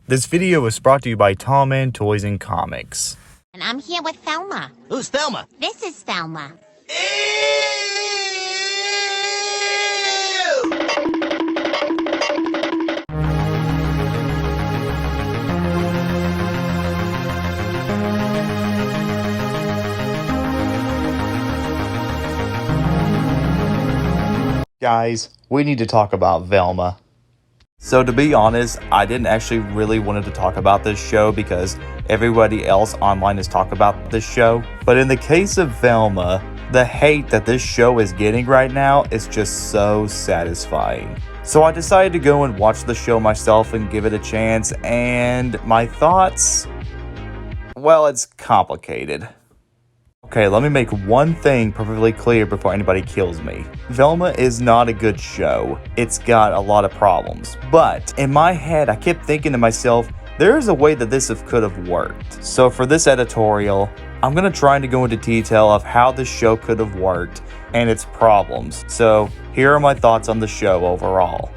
This video was brought to you by Tall Man Toys and Comics. And I'm here with Velma. Who's Velma? This is Velma. Guys, we need to talk about Velma. So to be honest, I didn't actually really wanted to talk about this show because everybody else online has talked about this show. But in the case of Velma, the hate that this show is getting right now is just so satisfying. So I decided to go and watch the show myself and give it a chance, and my thoughts, well, it's complicated. Okay, let me make one thing perfectly clear before anybody kills me. Velma is not a good show. It's got a lot of problems. But in my head, I kept thinking to myself, there is a way that this could have worked. So for this editorial, I'm going to try to go into detail of how this show could have worked and its problems. So here are my thoughts on the show overall.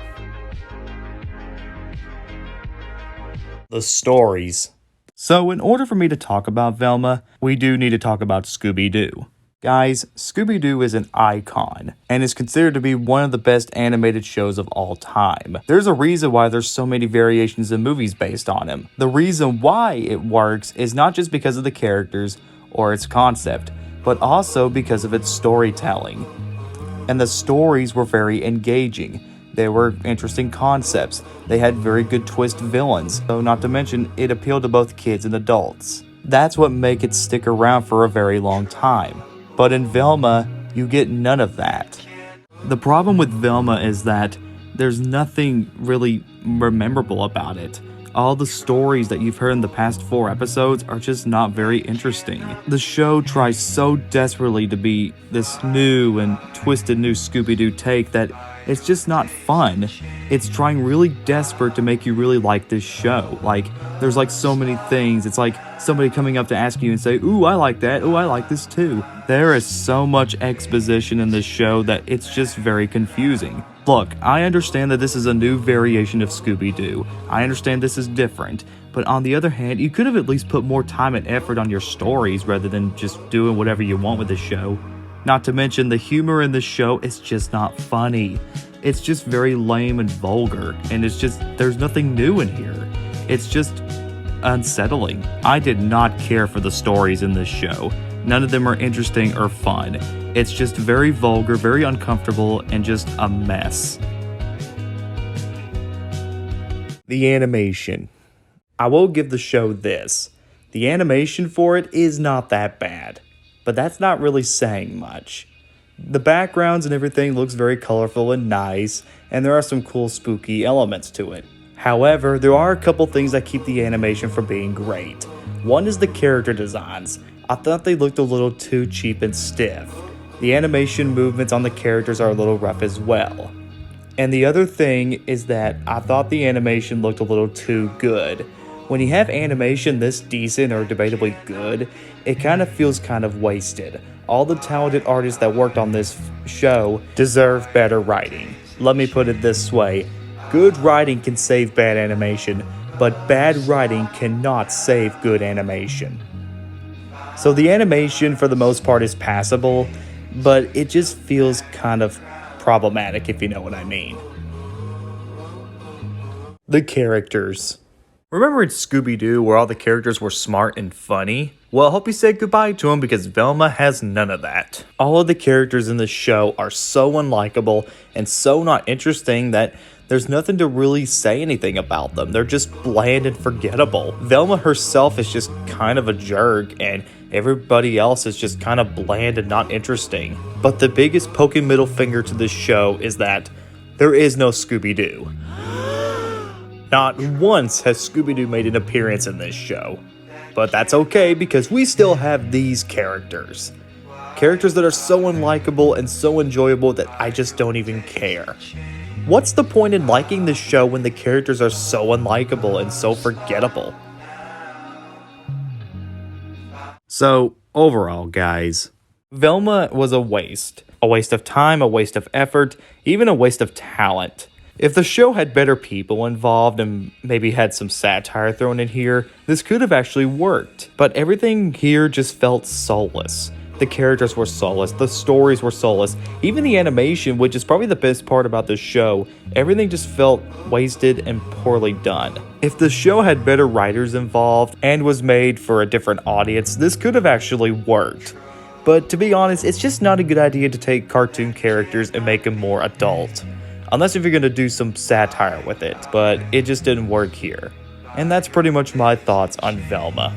The stories. So in order for me to talk about Velma, we do need to talk about Scooby-Doo. Guys, Scooby-Doo is an icon and is considered to be one of the best animated shows of all time. There's a reason why there's so many variations of movies based on him. The reason why it works is not just because of the characters or its concept, but also because of its storytelling. And the stories were very engaging. They were interesting concepts. They had very good twist villains. So not to mention, it appealed to both kids and adults. That's what make it stick around for a very long time. But in Velma, you get none of that. The problem with Velma is that there's nothing really memorable about it. All the stories that you've heard in the past 4 episodes are just not very interesting. The show tries so desperately to be this new and twisted new Scooby-Doo take that it's just not fun. It's trying really desperate to make you really like this show. Like, there's like so many things. It's like somebody coming up to ask you and say, ooh, I like that. Ooh, I like this too. There is so much exposition in this show that it's just very confusing. Look, I understand that this is a new variation of Scooby-Doo. I understand this is different. But on the other hand, you could have at least put more time and effort on your stories rather than just doing whatever you want with the show. Not to mention, the humor in this show is just not funny. It's just very lame and vulgar, and it's just, there's nothing new in here. It's just unsettling. I did not care for the stories in this show. None of them are interesting or fun. It's just very vulgar, very uncomfortable, and just a mess. The animation. I will give the show this. The animation for it is not that bad. But that's not really saying much. The backgrounds and everything looks very colorful and nice, and there are some cool spooky elements to it. However, there are a couple things that keep the animation from being great. One is the character designs. I thought they looked a little too cheap and stiff. The animation movements on the characters are a little rough as well. And the other thing is that I thought the animation looked a little too good. When you have animation this decent or debatably good, it kind of feels kind of wasted. All the talented artists that worked on this show deserve better writing. Let me put it this way. Good writing can save bad animation, but bad writing cannot save good animation. So the animation for the most part is passable, but it just feels kind of problematic, if you know what I mean. The characters. Remember in Scooby-Doo where all the characters were smart and funny? Well, I hope you said goodbye to them because Velma has none of that. All of the characters in the show are so unlikable and so not interesting that there's nothing to really say anything about them. They're just bland and forgettable. Velma herself is just kind of a jerk, and everybody else is just kind of bland and not interesting. But the biggest poking middle finger to this show is that there is no Scooby-Doo. Not once has Scooby-Doo made an appearance in this show. But that's okay because we still have these characters. Characters that are so unlikable and so enjoyable that I just don't even care. What's the point in liking this show when the characters are so unlikable and so forgettable? So, overall, guys, Velma was a waste. A waste of time, a waste of effort, even a waste of talent. If the show had better people involved and maybe had some satire thrown in here, this could have actually worked. But everything here just felt soulless. The characters were soulless, the stories were soulless, even the animation, which is probably the best part about this show, everything just felt wasted and poorly done. If the show had better writers involved and was made for a different audience, this could have actually worked. But to be honest, it's just not a good idea to take cartoon characters and make them more adult. Unless if you're gonna do some satire with it, but it just didn't work here. And that's pretty much my thoughts on Velma.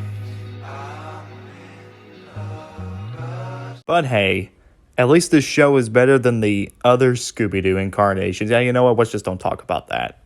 But hey, at least this show is better than the other Scooby-Doo incarnations. Yeah, you know what? Let's just don't talk about that.